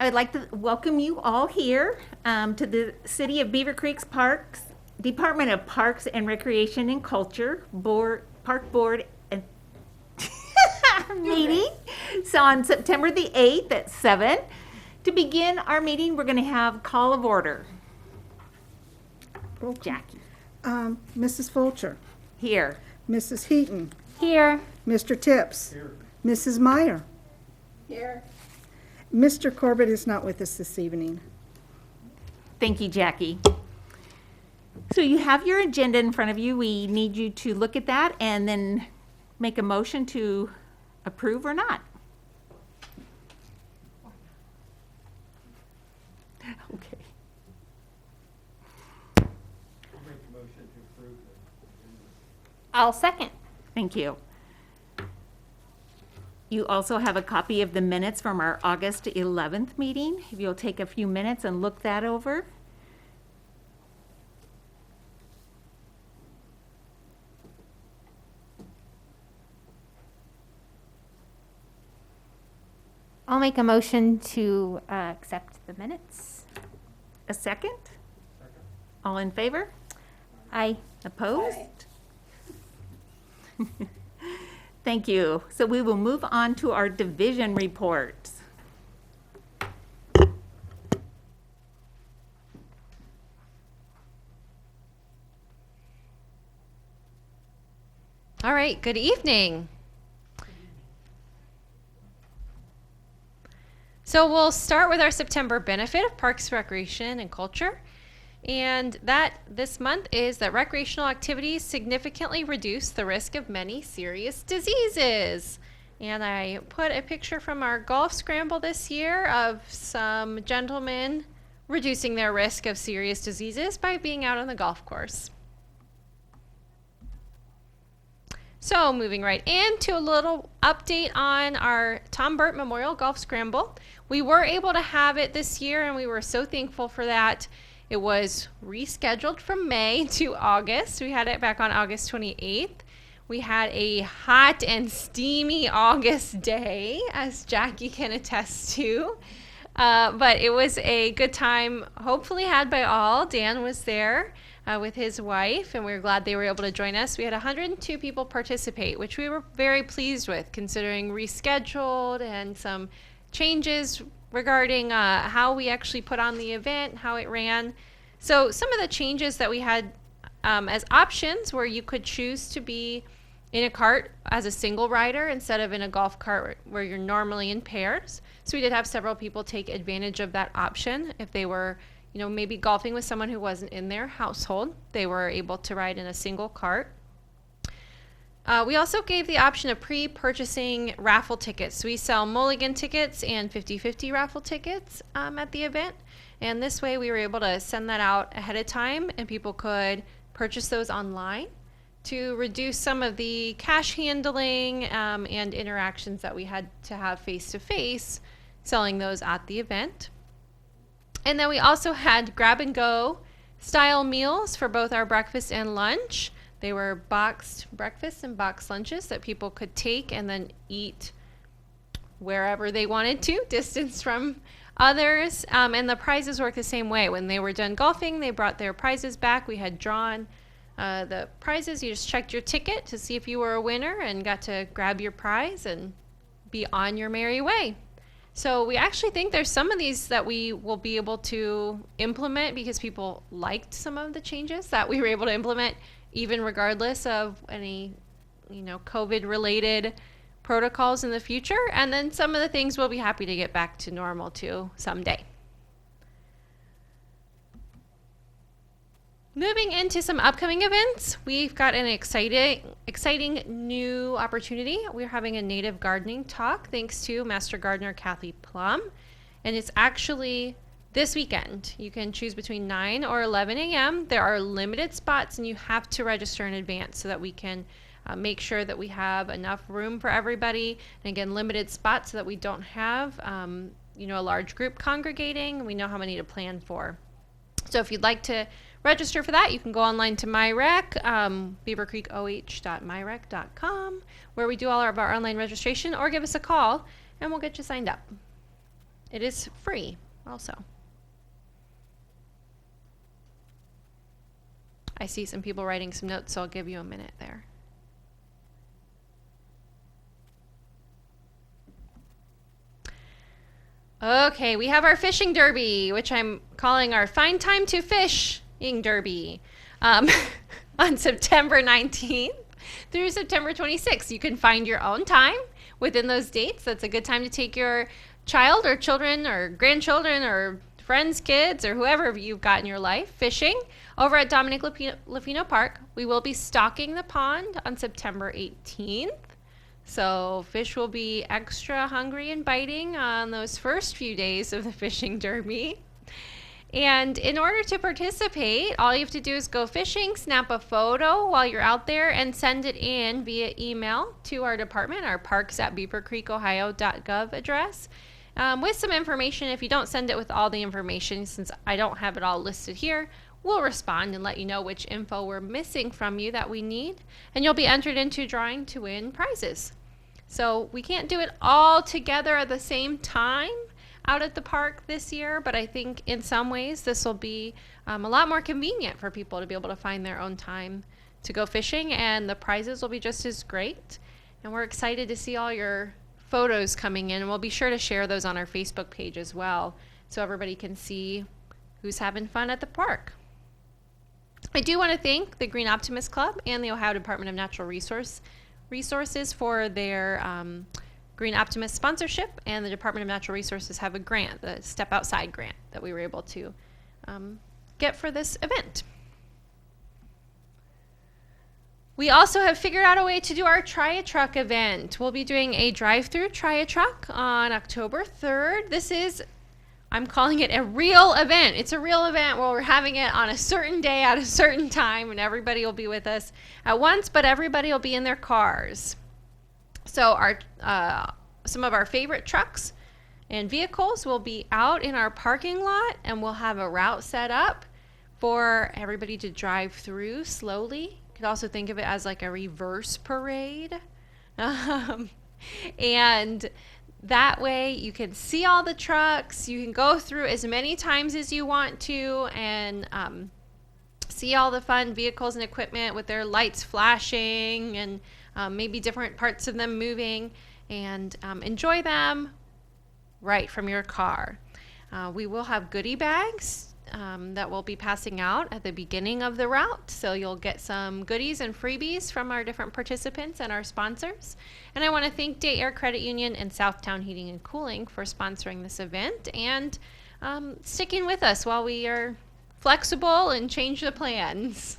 I would like to welcome you all here to the City of Beavercreek's Parks, Department of Parks and Recreation and Culture Park Board and meeting. So on September the 8th at 7. To begin our meeting, we're going to have call of order. Jackie. Mrs. Fulcher. Here. Mrs. Heaton. Here. Mr. Tips. Here. Mrs. Meyer. Here. Mr. Corbett is not with us this evening. Thank you, Jackie. So you have your agenda in front of you. We need you to look at that and then make a motion to approve or not. Okay. I'll make a motion to approve the I'll second. Thank you. You also have a copy of the minutes from our August 11th meeting. If you'll take a few minutes and look that over. I'll make a motion to accept the minutes. A second? second. All in favor? Aye. Opposed? Thank you. So we will move on to our division reports. All right, good evening. So we'll start with our September benefit of Parks, Recreation, and Culture. And that this month is that recreational activities significantly reduce the risk of many serious diseases. And I put a picture from our golf scramble this year of some gentlemen reducing their risk of serious diseases by being out on the golf course. So moving right into a little update on our Tom Burt Memorial Golf Scramble. We were able to have it this year and we were so thankful for that. It was rescheduled from May to August. We had it back on August 28th. We had a hot and steamy August day, as Jackie can attest to. But it was a good time, hopefully had by all. Dan was there with his wife, and we were glad they were able to join us. We had 102 people participate, which we were very pleased with, considering rescheduled and some changes regarding how we actually put on the event, how it ran. So some of the changes that we had as options were you could choose to be in a cart as a single rider instead of in a golf cart where you're normally in pairs. So we did have several people take advantage of that option. If they were, maybe golfing with someone who wasn't in their household, they were able to ride in a single cart. We also gave the option of pre-purchasing raffle tickets. We sell mulligan tickets and 50/50 raffle tickets at the event. And this way we were able to send that out ahead of time and people could purchase those online to reduce some of the cash handling and interactions that we had to have face-to-face selling those at the event. And then we also had grab-and-go style meals for both our breakfast and lunch. They were boxed breakfasts and boxed lunches that people could take and then eat wherever they wanted to, distance from others. And the prizes work the same way. When they were done golfing, they brought their prizes back. We had drawn the prizes. You just checked your ticket to see if you were a winner and got to grab your prize and be on your merry way. So we actually think there's some of these that we will be able to implement because people liked some of the changes that we were able to implement, even regardless of any, COVID-related protocols in the future. And then some of the things we'll be happy to get back to normal too someday. Moving into some upcoming events, we've got an exciting new opportunity. We're having a native gardening talk thanks to Master Gardener Kathy Plum. And it's actually this weekend. You can choose between 9 or 11 a.m. There are limited spots and you have to register in advance so that we can make sure that we have enough room for everybody. And again, limited spots so that we don't have a large group congregating. We know how many to plan for. So if you'd like to register for that, you can go online to MyRec, beavercreekoh.myrec.com, where we do all of our online registration, or give us a call and we'll get you signed up. it is free also. I see some people writing some notes, so I'll give you a minute there. Okay, we have our fishing derby, which I'm calling our Find Time to Fishing Derby, on September 19th through September 26th. You can find your own time within those dates. That's a good time to take your child or children or grandchildren or friends, kids, or whoever you've got in your life fishing over at Dominic Lafino Park. We will be stocking the pond on September 18th. So fish will be extra hungry and biting on those first few days of the fishing derby. And in order to participate, all you have to do is go fishing, snap a photo while you're out there, and send it in via email to our department, our parks@beavercreekohio.gov address, with some information. If you don't send it with all the information, since I don't have it all listed here, we'll respond and let you know which info we're missing from you that we need, and you'll be entered into a drawing to win prizes. So we can't do it all together at the same time out at the park this year, but I think in some ways this will be a lot more convenient for people to be able to find their own time to go fishing, and the prizes will be just as great. And we're excited to see all your photos coming in, and we'll be sure to share those on our Facebook page as well, so everybody can see who's having fun at the park. I do want to thank the Green Optimist Club and the Ohio Department of Natural Resources for their Green Optimist sponsorship, and the Department of Natural Resources have a grant, the Step Outside grant, that we were able to get for this event. We also have figured out a way to do our Try a Truck event. We'll be doing a drive-through Try a Truck on October 3rd. This is, I'm calling it a real event. It's a real event where we're having it on a certain day at a certain time, and everybody will be with us at once, but everybody will be in their cars. So our some of our favorite trucks and vehicles will be out in our parking lot, and we'll have a route set up for everybody to drive through slowly. You could also think of it as like a reverse parade. And that way you can see all the trucks. You can go through as many times as you want to, and see all the fun vehicles and equipment with their lights flashing, and maybe different parts of them moving, and enjoy them right from your car. We will have goodie bags that we'll be passing out at the beginning of the route, so you'll get some goodies and freebies from our different participants and our sponsors. And I want to thank Day Air Credit Union and Southtown Heating and Cooling for sponsoring this event and sticking with us while we are flexible and change the plans.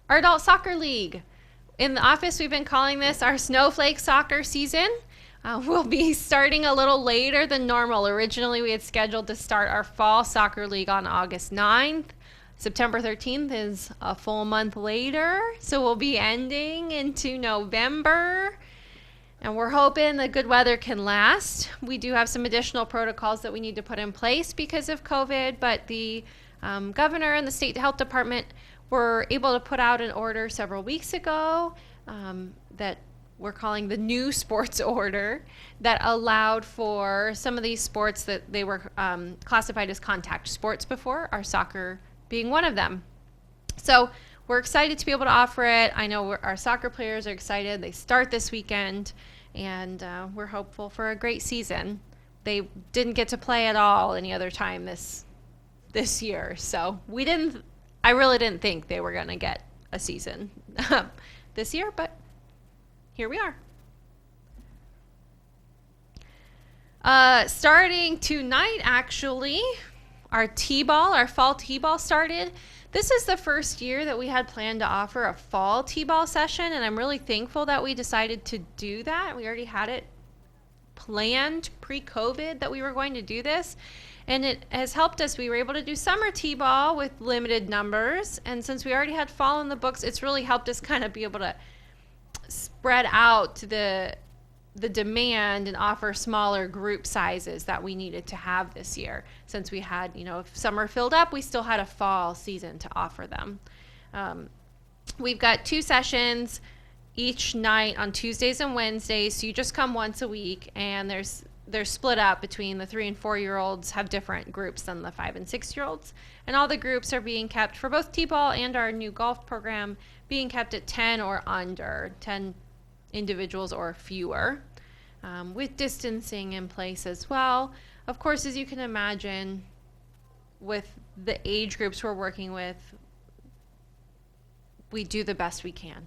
Our Adult Soccer League. In the office, we've been calling this our Snowflake Soccer season. We'll be starting a little later than normal. Originally, we had scheduled to start our Fall Soccer League on August 9th. September 13th is a full month later, so we'll be ending into November. And we're hoping the good weather can last. We do have some additional protocols that we need to put in place because of COVID, but the governor and the state health department were able to put out an order several weeks ago that we're calling the new sports order, that allowed for some of these sports that they were classified as contact sports before, our soccer being one of them. So we're excited to be able to offer it. I know our soccer players are excited. They start this weekend, and we're hopeful for a great season. They didn't get to play at all any other time this year, so I really didn't think they were going to get a season this year, but here we are. Starting tonight, actually, our fall T-ball started. This is the first year that we had planned to offer a fall T-ball session, and I'm really thankful that we decided to do that. We already had it planned pre-COVID that we were going to do this, and it has helped us. We were able to do summer T-ball with limited numbers, and since we already had fall in the books, it's really helped us kind of be able to spread out the demand and offer smaller group sizes that we needed to have this year. Since we had, if summer filled up, we still had a fall season to offer them. We've got 2 sessions each night on Tuesdays and Wednesdays. So you just come once a week, and they're split up between the 3 and 4-year-olds, have different groups than the 5 and 6-year-olds. And all the groups are being kept for both T-ball and our new golf program, being kept at 10 or under, 10 individuals or fewer, with distancing in place as well. Of course, as you can imagine, with the age groups we're working with, we do the best we can.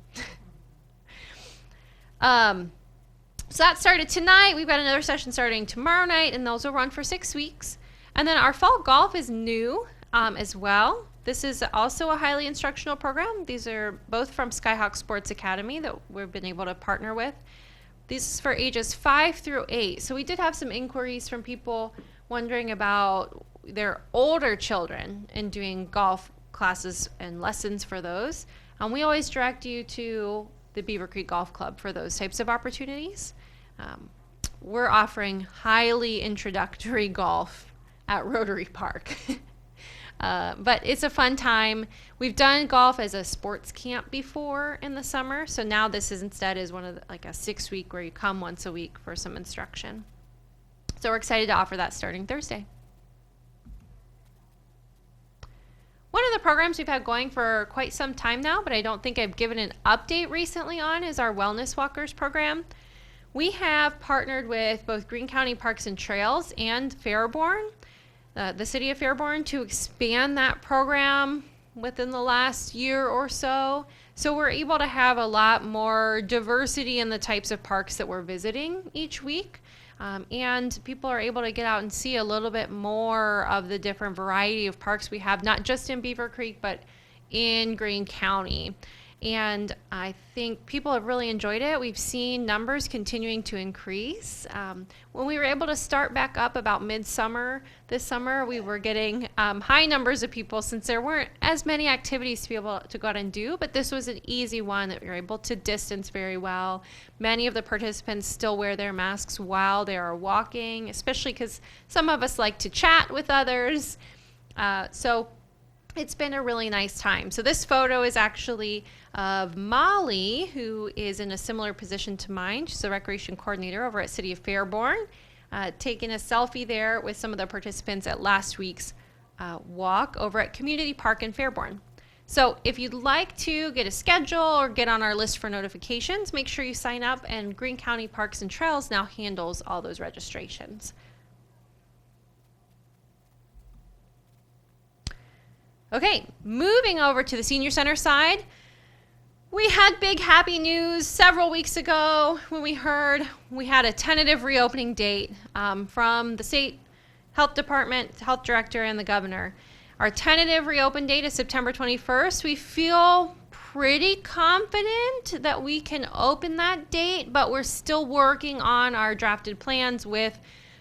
So that started tonight. We've got another session starting tomorrow night, and those will run for 6 weeks. And then our fall golf is new as well. This is also a highly instructional program. These are both from Skyhawk Sports Academy that we've been able to partner with. This is for ages 5 through 8. So we did have some inquiries from people wondering about their older children and doing golf classes and lessons for those. And we always direct you to the Beavercreek Golf Club for those types of opportunities. We're offering highly introductory golf at Rotary Park. But it's a fun time. We've done golf as a sports camp before in the summer, so now this is instead is one of the, like a 6-week where you come once a week for some instruction. So we're excited to offer that starting Thursday. One of the programs we've had going for quite some time now, but I don't think I've given an update recently on, is our Wellness Walkers program. We have partnered with both Greene County Parks and Trails and Fairborn, the city of Fairborn, to expand that program within the last year or so. So we're able to have a lot more diversity in the types of parks that we're visiting each week. And people are able to get out and see a little bit more of the different variety of parks we have, not just in Beavercreek, but in Greene County. And I think people have really enjoyed it. We've seen numbers continuing to increase. When we were able to start back up about midsummer this summer, we were getting high numbers of people since there weren't as many activities to be able to go out and do, but this was an easy one that we were able to distance very well. Many of the participants still wear their masks while they are walking, especially because some of us like to chat with others. So it's been a really nice time. So this photo is actually of Molly, who is in a similar position to mine. She's a recreation coordinator over at City of Fairborn, taking a selfie there with some of the participants at last week's walk over at Community Park in Fairborn. So if you'd like to get a schedule or get on our list for notifications, make sure you sign up, and Greene County Parks and Trails now handles all those registrations. Okay, moving over to the Senior Center side. We had big happy news several weeks ago when we heard we had a tentative reopening date from the state health department, health director, and the governor. Our tentative reopen date is September 21st. We feel pretty confident that we can open that date, but we're still working on our drafted plans with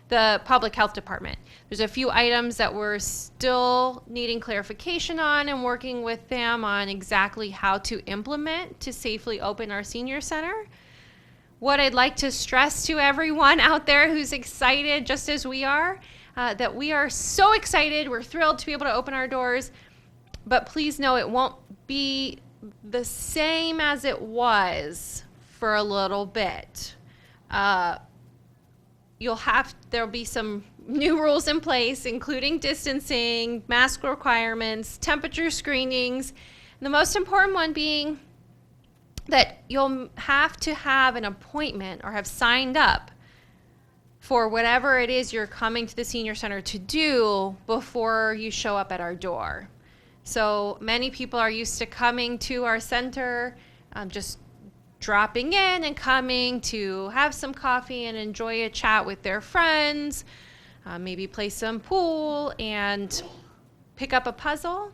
the public health department. There's a few items that we're still needing clarification on and working with them on exactly how to implement to safely open our senior center. What I'd like to stress to everyone out there who's excited, just as we are, that we are so excited. We're thrilled to be able to open our doors, but please know it won't be the same as it was for a little bit. There'll be some new rules in place, including distancing, mask requirements, temperature screenings, and the most important one being that you'll have to have an appointment or have signed up for whatever it is you're coming to the senior center to do before you show up at our door. So many people are used to coming to our center, just dropping in and coming to have some coffee and enjoy a chat with their friends, maybe play some pool and pick up a puzzle.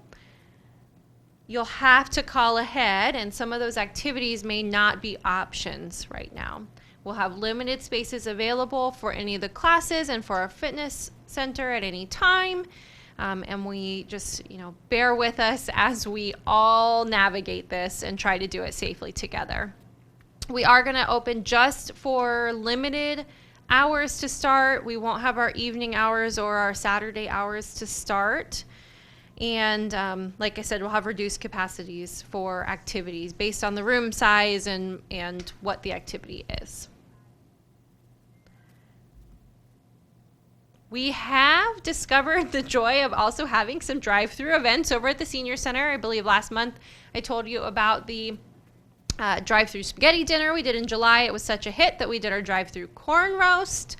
You'll have to call ahead, and some of those activities may not be options right now. We'll have limited spaces available for any of the classes and for our fitness center at any time. And we just, bear with us as we all navigate this and try to do it safely together. We are going to open just for limited hours to start. We won't have our evening hours or our Saturday hours to start. And like I said, we'll have reduced capacities for activities based on the room size and what the activity is. We have discovered the joy of also having some drive-through events over at the Senior Center. I believe last month I told you about the drive-through spaghetti dinner we did in July. It was such a hit that we did our drive-through corn roast.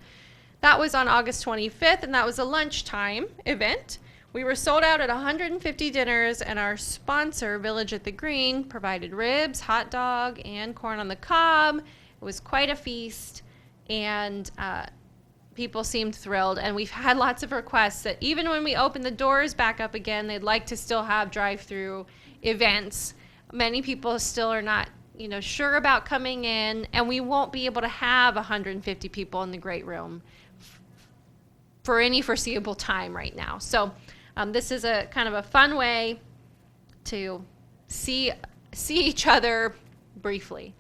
That was on August 25th, and that was a lunchtime event. We were sold out at 150 dinners, and our sponsor, Village at the Green, provided ribs, hot dog, and corn on the cob. It was quite a feast, and people seemed thrilled. And we've had lots of requests that even when we open the doors back up again, they'd like to still have drive-through events. Many people still are not, sure about coming in, and we won't be able to have 150 people in the great room for any foreseeable time right now. So this is a kind of a fun way to see each other briefly.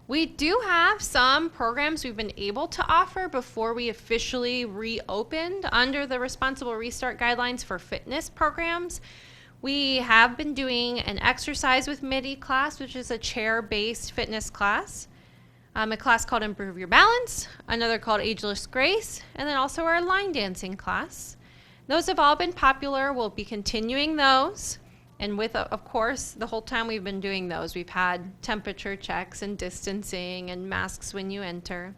We do have some programs we've been able to offer before we officially reopened under the Responsible Restart guidelines for fitness programs. We have been doing an exercise with MIDI class, which is a chair-based fitness class. A class called Improve Your Balance, another called Ageless Grace, and then also our line dancing class. Those have all been popular. We'll be continuing those. And with, of course, the whole time we've been doing those, we've had temperature checks and distancing and masks when you enter.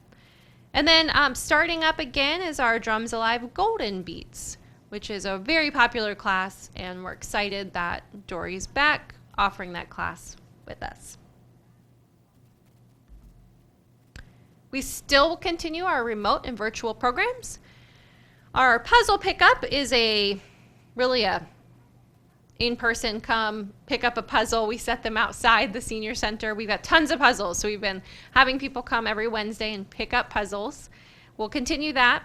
And then starting up again is our Drums Alive Golden Beats, which is a very popular class, and we're excited that Dory's back offering that class with us. We still continue our remote and virtual programs. Our puzzle pickup is really a in-person come pick up a puzzle. We set them outside the senior center. We've got tons of puzzles, so we've been having people come every Wednesday and pick up puzzles. We'll continue that.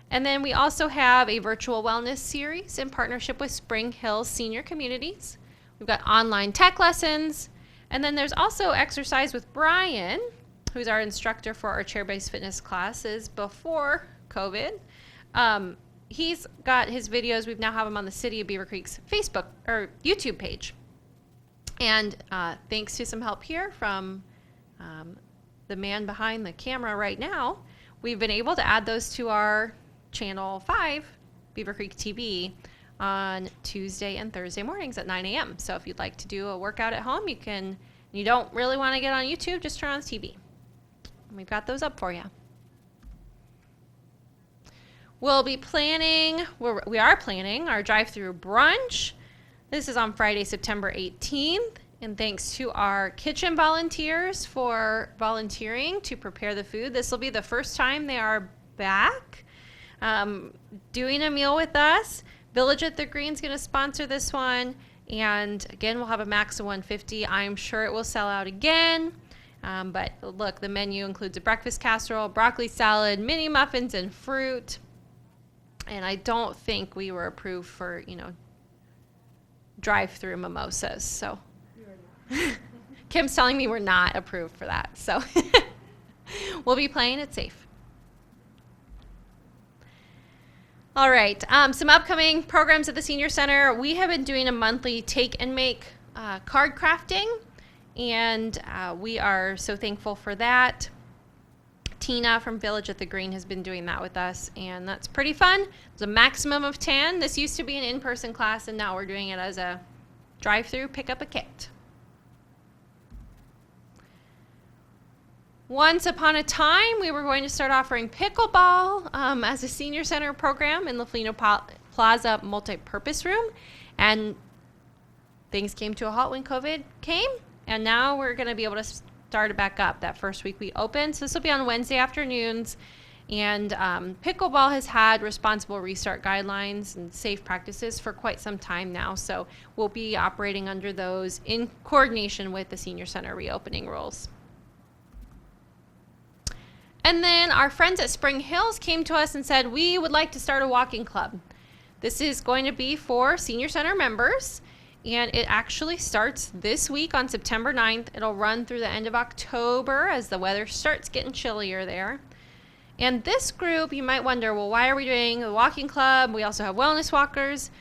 And then we also have a virtual wellness series in partnership with Spring Hill Senior Communities. We've got online tech lessons. And then there's also exercise with Brian, who's our instructor for our chair-based fitness classes before COVID. He's got his videos. We now have them on the City of Beavercreek's Facebook or YouTube page. And thanks to some help here from the man behind the camera right now, we've been able to add those to our Channel 5, Beavercreek TV, on Tuesday and Thursday mornings at 9 a.m. So if you'd like to do a workout at home, you can. You don't really want to get on YouTube, just turn on the TV. And we've got those up for you. We'll be planning, we are planning our drive-through brunch. This is on Friday, September 18th. And thanks to our kitchen volunteers for volunteering to prepare the food. This will be the first time they are back doing a meal with us. Village at the Green's going to sponsor this one. And again, we'll have a max of 150. I'm sure it will sell out again. But look, the menu includes a breakfast casserole, broccoli salad, mini muffins, and fruit. And I don't think we were approved for, drive-through mimosas. So Kim's telling me we're not approved for that. So we'll be playing it safe. All right. Some upcoming programs at the Senior Center. We have been doing a monthly take and make card crafting. And we are so thankful for that. Tina from Village at the Green has been doing that with us, and that's pretty fun. There's a maximum of 10. This used to be an in-person class, and now we're doing it as a drive-through, pick up a kit. Once upon a time, we were going to start offering pickleball as a senior center program in the Felino Plaza multi-purpose room, and things came to a halt when COVID came, and now we're going to be able to start it back up that first week we opened. So this will be on Wednesday afternoons. And pickleball has had responsible restart guidelines and safe practices for quite some time now. So we'll be operating under those in coordination with the senior center reopening rules. And then our friends at Spring Hills came to us and said, we would like to start a walking club. This is going to be for senior center members. And it actually starts this week on September 9th. It'll run through the end of October as the weather starts getting chillier there. And this group, you might wonder, well, why are we doing a walking club? We also have wellness walkers.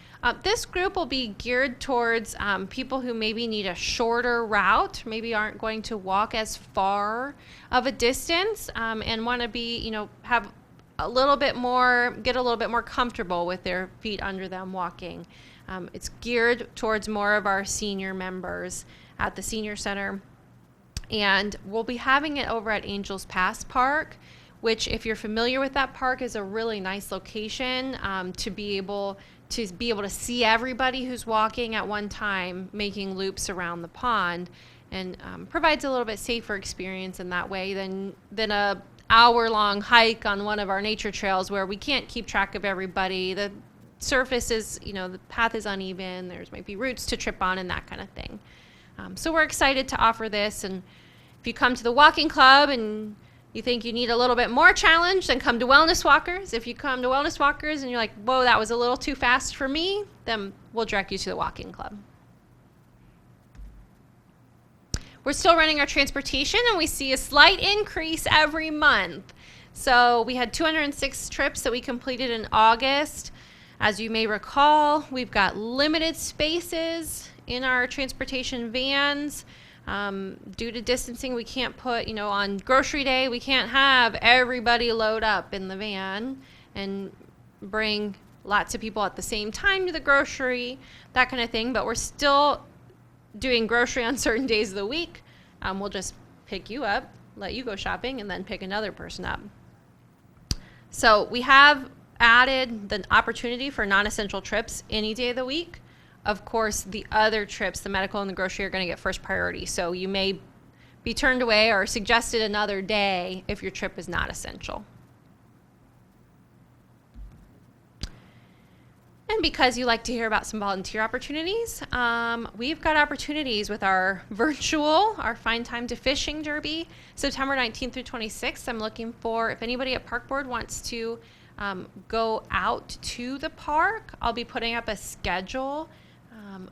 This group will be geared towards people who maybe need a shorter route, maybe aren't going to walk as far of a distance, and want to be, have get a little bit more comfortable with their feet under them walking. It's geared towards more of our senior members at the senior center. And we'll be having it over at Angels Pass Park, which, if you're familiar with that park, is a really nice location to be able to see everybody who's walking at one time, making loops around the pond, and provides a little bit safer experience in that way than a hour-long hike on one of our nature trails where we can't keep track of everybody. The surface is, the path is uneven. There's maybe roots to trip on and that kind of thing. So we're excited to offer this. And if you come to the walking club and you think you need a little bit more challenge, then come to Wellness Walkers. If you come to Wellness Walkers and you're like, whoa, that was a little too fast for me, then we'll direct you to the walking club. We're still running our transportation, and we see a slight increase every month. So we had 206 trips that we completed in August. As you may recall, we've got limited spaces in our transportation vans. Due to distancing, we can't put, on grocery day, we can't have everybody load up in the van and bring lots of people at the same time to the grocery, that kind of thing. But we're still doing grocery on certain days of the week. We'll just pick you up, let you go shopping, and then pick another person up. So we have added the opportunity for non-essential trips any day of the week. Of course, the other trips, the medical and the grocery, are going to get first priority. So you may be turned away or suggested another day if your trip is not essential. And because you like to hear about some volunteer opportunities, we've got opportunities with our Find Time to Fishing Derby, September 19th through 26th. I'm looking for, if anybody at Park Board wants to go out to the park, I'll be putting up a schedule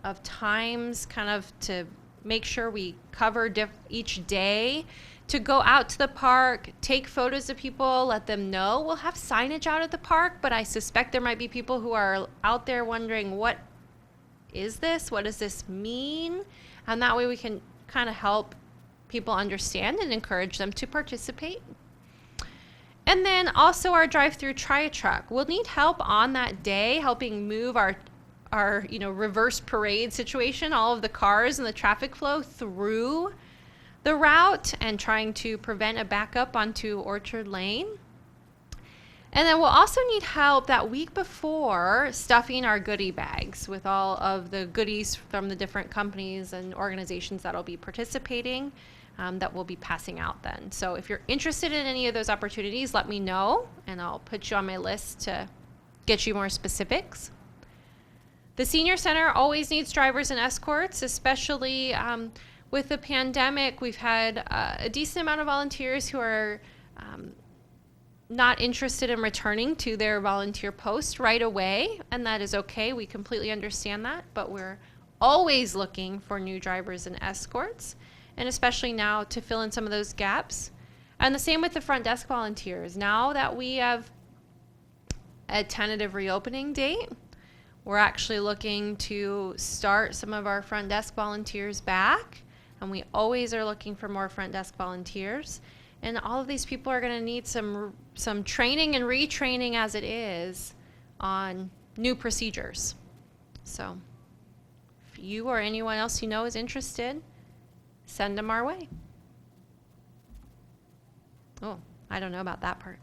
of times kind of to make sure we cover each day to go out to the park, take photos of people, let them know. We'll have signage out at the park, but I suspect there might be people who are out there wondering, what is this? What does this mean? And that way we can kind of help people understand and encourage them to participate. And then also our drive-through try-a-truck. We'll need help on that day helping move our reverse parade situation, all of the cars and the traffic flow through the route and trying to prevent a backup onto Orchard Lane. And then we'll also need help that week before stuffing our goodie bags with all of the goodies from the different companies and organizations that will be participating that we'll be passing out then. So if you're interested in any of those opportunities, let me know and I'll put you on my list to get you more specifics. The Senior Center always needs drivers and escorts, especially with the pandemic. We've had a decent amount of volunteers who are not interested in returning to their volunteer post right away, and that is okay. We completely understand that, but we're always looking for new drivers and escorts, and especially now to fill in some of those gaps. And the same with the front desk volunteers. Now that we have a tentative reopening date, we're actually looking to start some of our front desk volunteers back, and we always are looking for more front desk volunteers. And all of these people are going to need some training and retraining as it is on new procedures. So if you or anyone else you know is interested, send them our way. Oh, I don't know about that part.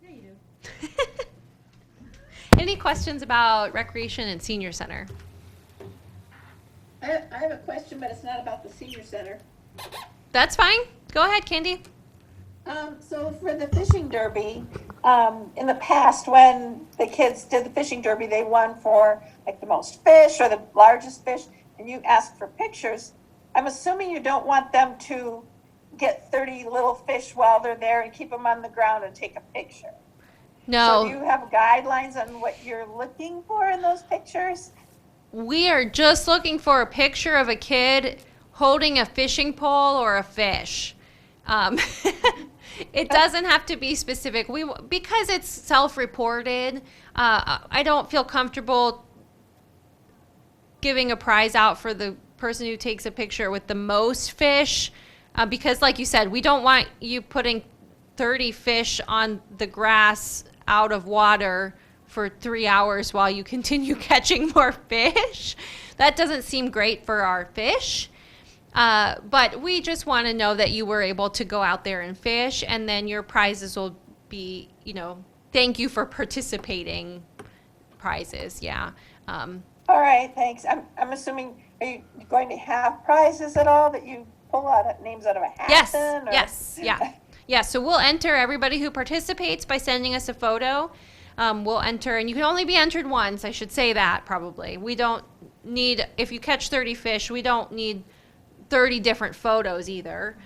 Yeah, you do. Any questions about Recreation and Senior Center? I have a question, but it's not about the senior center. That's fine. Go ahead, Candy. So for the fishing derby, in the past, when the kids did the fishing derby, they won for like the most fish or the largest fish, and you asked for pictures. I'm assuming you don't want them to get 30 little fish while they're there and keep them on the ground and take a picture. No. So do you have guidelines on what you're looking for in those pictures? We are just looking for a picture of a kid holding a fishing pole or a fish. It doesn't have to be specific. Because it's self-reported, I don't feel comfortable giving a prize out for the person who takes a picture with the most fish, because like you said, we don't want you putting 30 fish on the grass out of water for 3 hours while you continue catching more fish. That doesn't seem great for our fish. But we just want to know that you were able to go out there and fish, and then your prizes will be, thank you for participating prizes. Yeah. All right, thanks. I'm assuming, are you going to have prizes at all that you pull names out of a hat? Yes. Then, or? Yes. Yeah. Yeah. So we'll enter everybody who participates by sending us a photo. We'll enter, and you can only be entered once. I should say that probably. We don't need, if you catch 30 fish, we don't need 30 different photos either.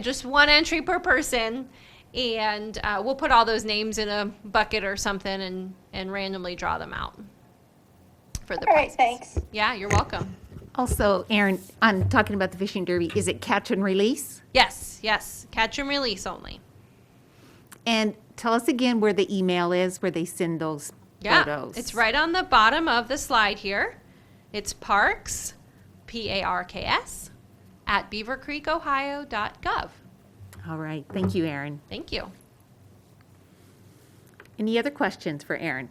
Just one entry per person, and we'll put all those names in a bucket or something and randomly draw them out for the All right, prizes. thanks. Yeah, you're welcome. Also, Erin, on talking about the fishing derby, is it catch and release? Yes, catch and release only. And tell us again where the email is where they send those photos. It's right on the bottom of the slide here. It's parks, PARKS, at beavercreekohio.gov. All right. Thank you, Erin. Thank you. Any other questions for Erin?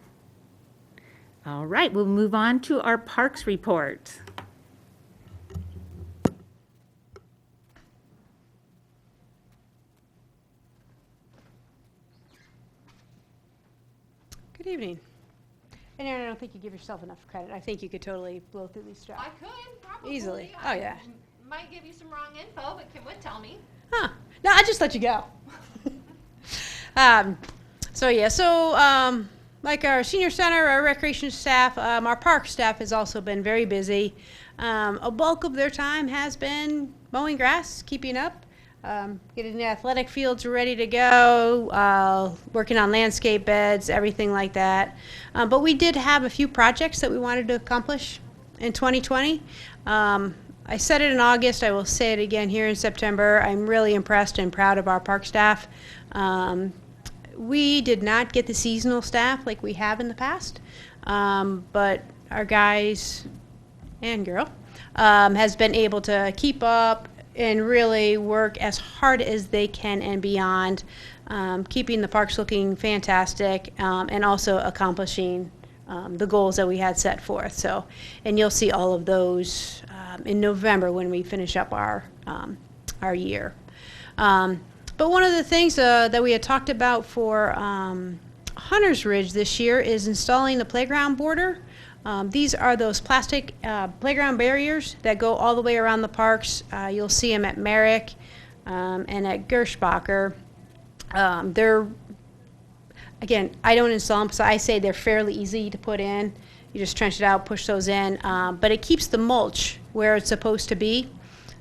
All right. We'll move on to our parks report. Good evening. And Erin, I don't think you give yourself enough credit. I think you could totally blow through these straps. I could, probably. Easily. Oh, yeah. Might give you some wrong info, but Kim would tell me. Huh. No, I just let you go. Like our senior center, our recreation staff, our park staff has also been very busy. A bulk of their time has been mowing grass, keeping up, getting the athletic fields ready to go, working on landscape beds, everything like that. But we did have a few projects that we wanted to accomplish in 2020. I said it in August, I will say it again here in September. I'm really impressed and proud of our park staff. We did not get the seasonal staff like we have in the past, but our guys and girl has been able to keep up and really work as hard as they can and beyond, keeping the parks looking fantastic, and also accomplishing the goals that we had set forth. So, and you'll see all of those in November when we finish up our year. But one of the things that we had talked about for Hunter's Ridge this year is installing the playground border. These are those plastic playground barriers that go all the way around the parks. You'll see them at Merrick and at Gershbacher. They're, again, I don't install them, so I say they're fairly easy to put in. You just trench it out, push those in, but it keeps the mulch where it's supposed to be.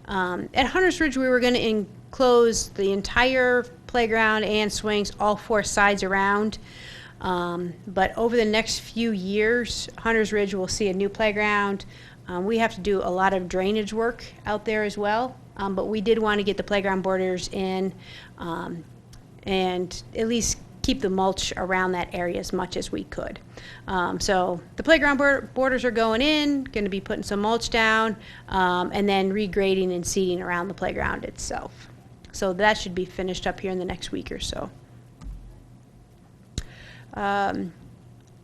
At Hunter's Ridge, we were going to enclose the entire playground and swings, all four sides around. But over the next few years, Hunter's Ridge will see a new playground. We have to do a lot of drainage work out there as well, but we did want to get the playground borders in and at least keep the mulch around that area as much as we could. So the playground borders are going in, going to be putting some mulch down, and then regrading and seeding around the playground itself. So that should be finished up here in the next week or so.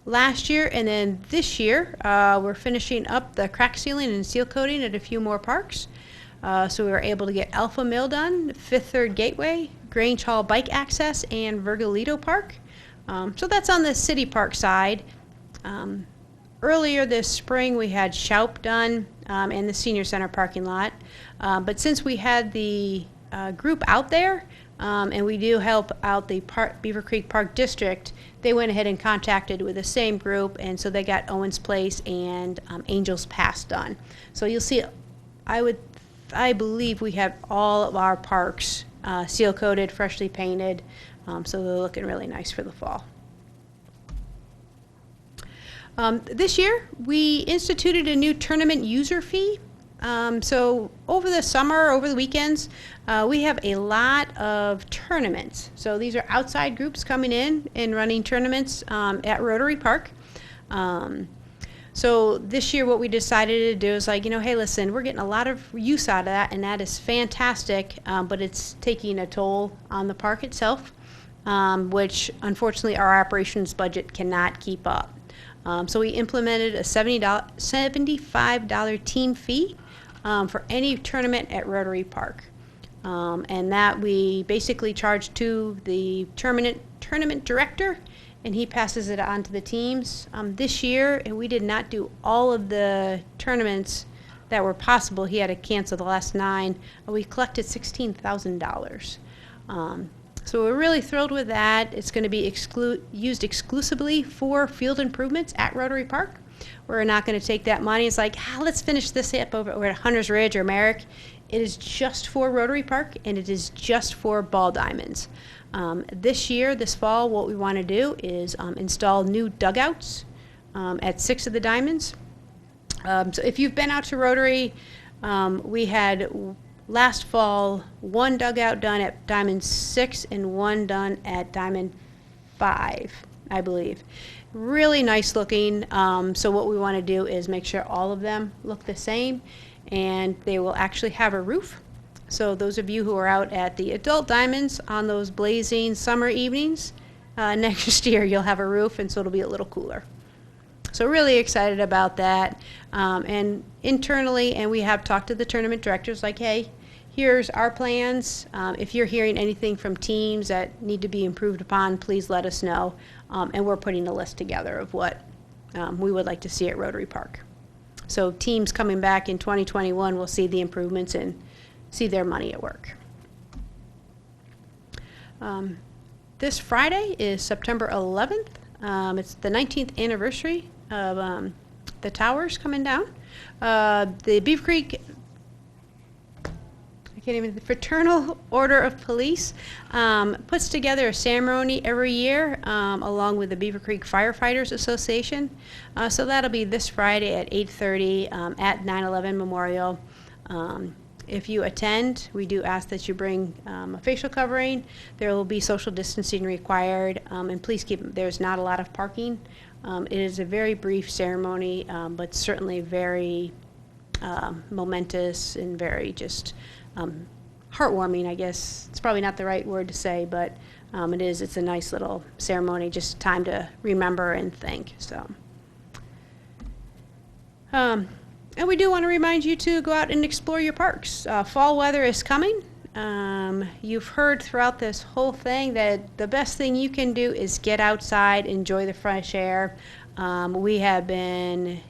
Last year and then this year, we're finishing up the crack sealing and seal coating at a few more parks. So we were able to get Alpha Mill done, Fifth Third Gateway, Grange Hall Bike Access, and Virgilito Park. So that's on the city park side. Earlier this spring, we had Shoup done in the senior center parking lot. But since we had the group out there, and we do help out the Beavercreek Park District, they went ahead and contacted with the same group, and so they got Owens Place and Angels Pass done. So you'll see, I believe we have all of our parks seal coated, freshly painted, so they're looking really nice for the fall. This year, we instituted a new tournament user fee. So over the summer, over the weekends, we have a lot of tournaments. So these are outside groups coming in and running tournaments at Rotary Park. So this year what we decided to do is like, hey, listen, we're getting a lot of use out of that, and that is fantastic, but it's taking a toll on the park itself, which unfortunately our operations budget cannot keep up. So we implemented a $75 team fee for any tournament at Rotary Park. And that we basically charge to the tournament director, and he passes it on to the teams. This year, we did not do all of the tournaments that were possible. He had to cancel the last 9. We collected $16,000. So we're really thrilled with that. It's going to be used exclusively for field improvements at Rotary Park. We're not going to take that money. It's like, let's finish this up over at Hunters Ridge or Merrick. It is just for Rotary Park, and it is just for ball diamonds. This fall, what we want to do is install new dugouts at 6 of the diamonds. So if you've been out to Rotary, we had last fall 1 dugout done at Diamond 6 and 1 done at Diamond 5, I believe. Really nice looking. So what we want to do is make sure all of them look the same, and they will actually have a roof. So those of you who are out at the adult diamonds on those blazing summer evenings, next year you'll have a roof, and so it'll be a little cooler. So really excited about that. And internally, and we have talked to the tournament directors like, hey, here's our plans. If you're hearing anything from teams that need to be improved upon, please let us know. And we're putting a list together of what we would like to see at Rotary Park. So teams coming back in 2021 will see the improvements and see their money at work. This Friday is September 11th. It's the 19th anniversary of the towers coming down. The Beavercreek, the Fraternal Order of Police puts together a ceremony every year along with the Beavercreek Firefighters Association. So that'll be this Friday at 8:30 at 9/11 Memorial. If you attend, we do ask that you bring a facial covering. There will be social distancing required, and please there's not a lot of parking. It is a very brief ceremony, but certainly very momentous and very just heartwarming, I guess. It's probably not the right word to say, but it's a nice little ceremony, just time to remember and think. So. And we do want to remind you to go out and explore your parks. Fall weather is coming. You've heard throughout this whole thing that the best thing you can do is get outside, enjoy the fresh air. We have been,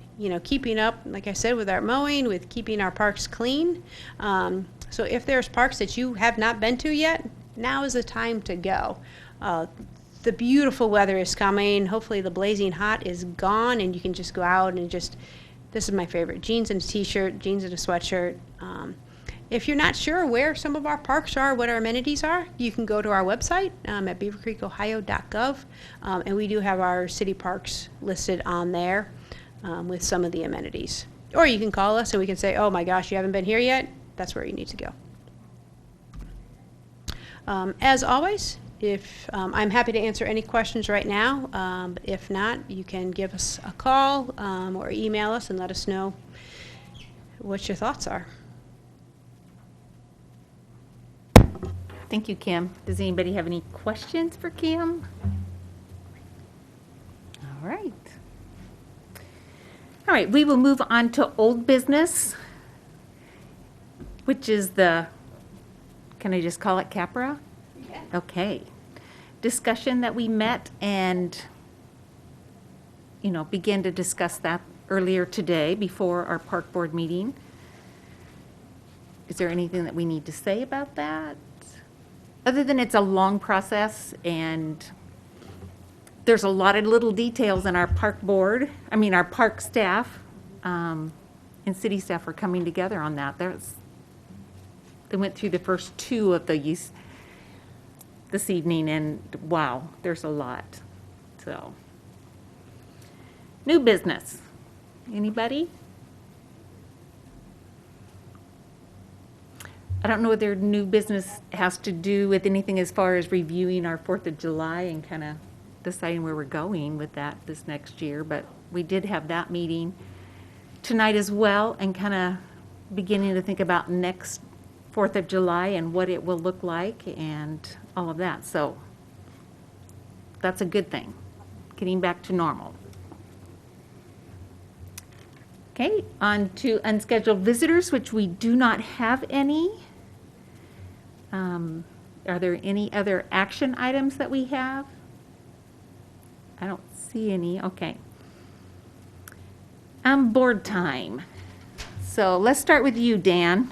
keeping up, like I said, with our mowing, with keeping our parks clean. So if there's parks that you have not been to yet, now is the time to go. The beautiful weather is coming. Hopefully the blazing hot is gone and you can just go out and this is my favorite, jeans and a t-shirt, jeans and a sweatshirt. If you're not sure where some of our parks are, what our amenities are, you can go to our website at beavercreekohio.gov, and we do have our city parks listed on there with some of the amenities. Or you can call us and we can say, oh my gosh, you haven't been here yet? That's where you need to go. As always, I'm happy to answer any questions right now. If not, you can give us a call or email us and let us know what your thoughts are. Thank you, Kim. Does anybody have any questions for Kim? All right. All right, we will move on to old business, which is can I just call it Capra? Yeah. Okay. Discussion that we met and, began to discuss that earlier today before our park board meeting. Is there anything that we need to say about that? Other than it's a long process and there's a lot of little details in our park staff and city staff are coming together on that. They went through the first 2 of these this evening, and wow, there's a lot. So, new business. Anybody? I don't know whether new business has to do with anything as far as reviewing our 4th of July and kind of deciding where we're going with that this next year, but we did have that meeting tonight as well, and kind of beginning to think about next 4th of July and what it will look like and all of that. So that's a good thing, getting back to normal. Okay, on to unscheduled visitors, which we do not have any. Are there any other action items that we have? I don't see any. Okay. Board time. So let's start with you, Dan.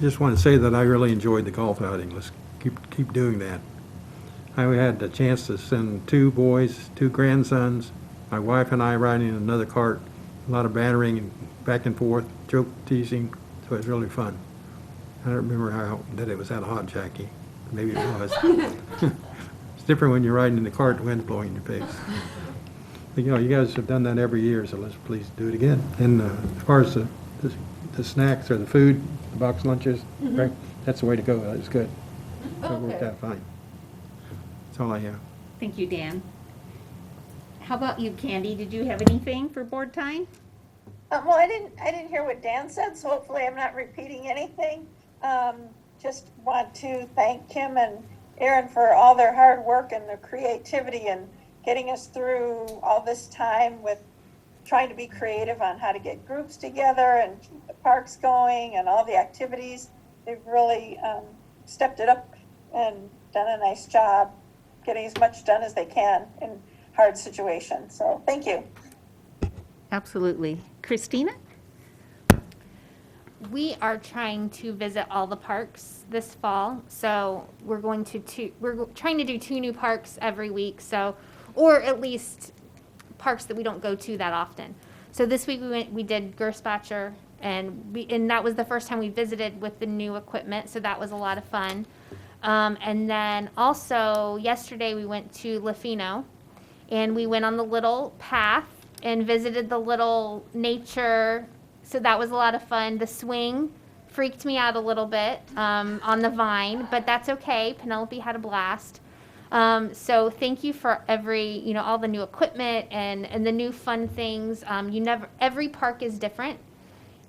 Just want to say that I really enjoyed the golf outing. Let's keep doing that. I had the chance to send 2 boys, 2 grandsons, my wife and I riding in another cart, a lot of bantering and back and forth, joke teasing, so it was really fun. I don't remember that it was that hot, Jackie. Maybe it was. It's different when you're riding in the cart, the wind's blowing in your face. But, you know, you guys have done that every year, so let's please do it again. And as far as the snacks or the food, the box lunches, right, that's the way to go. It's good. So it worked out fine. That's all I have. Thank you, Dan. How about you, Candy? Did you have anything for board time? Well, I didn't hear what Dan said, so hopefully I'm not repeating anything. Just want to thank Kim and Aaron for all their hard work and their creativity and getting us through all this time with trying to be creative on how to get groups together and keep the parks going and all the activities. They've really stepped it up and done a nice job getting as much done as they can in hard situations. So thank you. Absolutely. Christina? We are trying to visit all the parks this fall, so we're trying to do 2 new parks every week, so, or at least parks that we don't go to that often. So this week we did Gerspacher, and that was the first time we visited with the new equipment, so that was a lot of fun. And then also yesterday we went to Lafino, and we went on the little path and visited the little nature. So that was a lot of fun. The swing freaked me out a little bit on the vine, but that's okay. Penelope had a blast. So thank you for all the new equipment and the new fun things. Every park is different,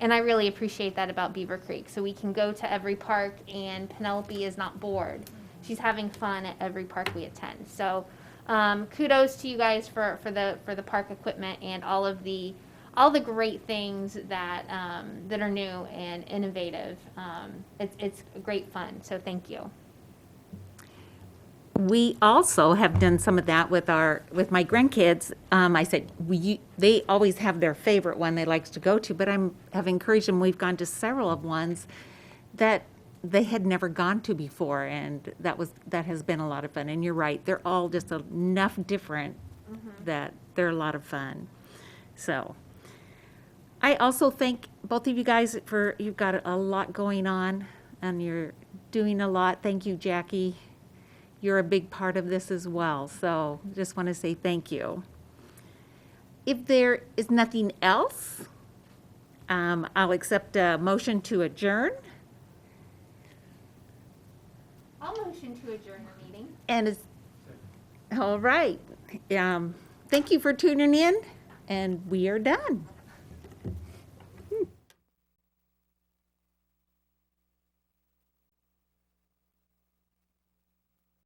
and I really appreciate that about Beavercreek. So we can go to every park, and Penelope is not bored. She's having fun at every park we attend. So kudos to you guys for the park equipment and all the great things that are new and innovative. It's great fun, so thank you. We also have done some of that with my grandkids. I said they always have their favorite one they likes to go to, but have encouraged them. We've gone to several of ones that they had never gone to before, and that has been a lot of fun. And you're right, they're all just enough different that they're a lot of fun. So I also thank both of you guys for you've got a lot going on and you're doing a lot. Thank you, Jackie. You're a big part of this as well. So just want to say thank you. If there is nothing else, I'll accept a motion to adjourn. I'll motion to adjourn the meeting. And it's all right. Thank you for tuning in, and we are done.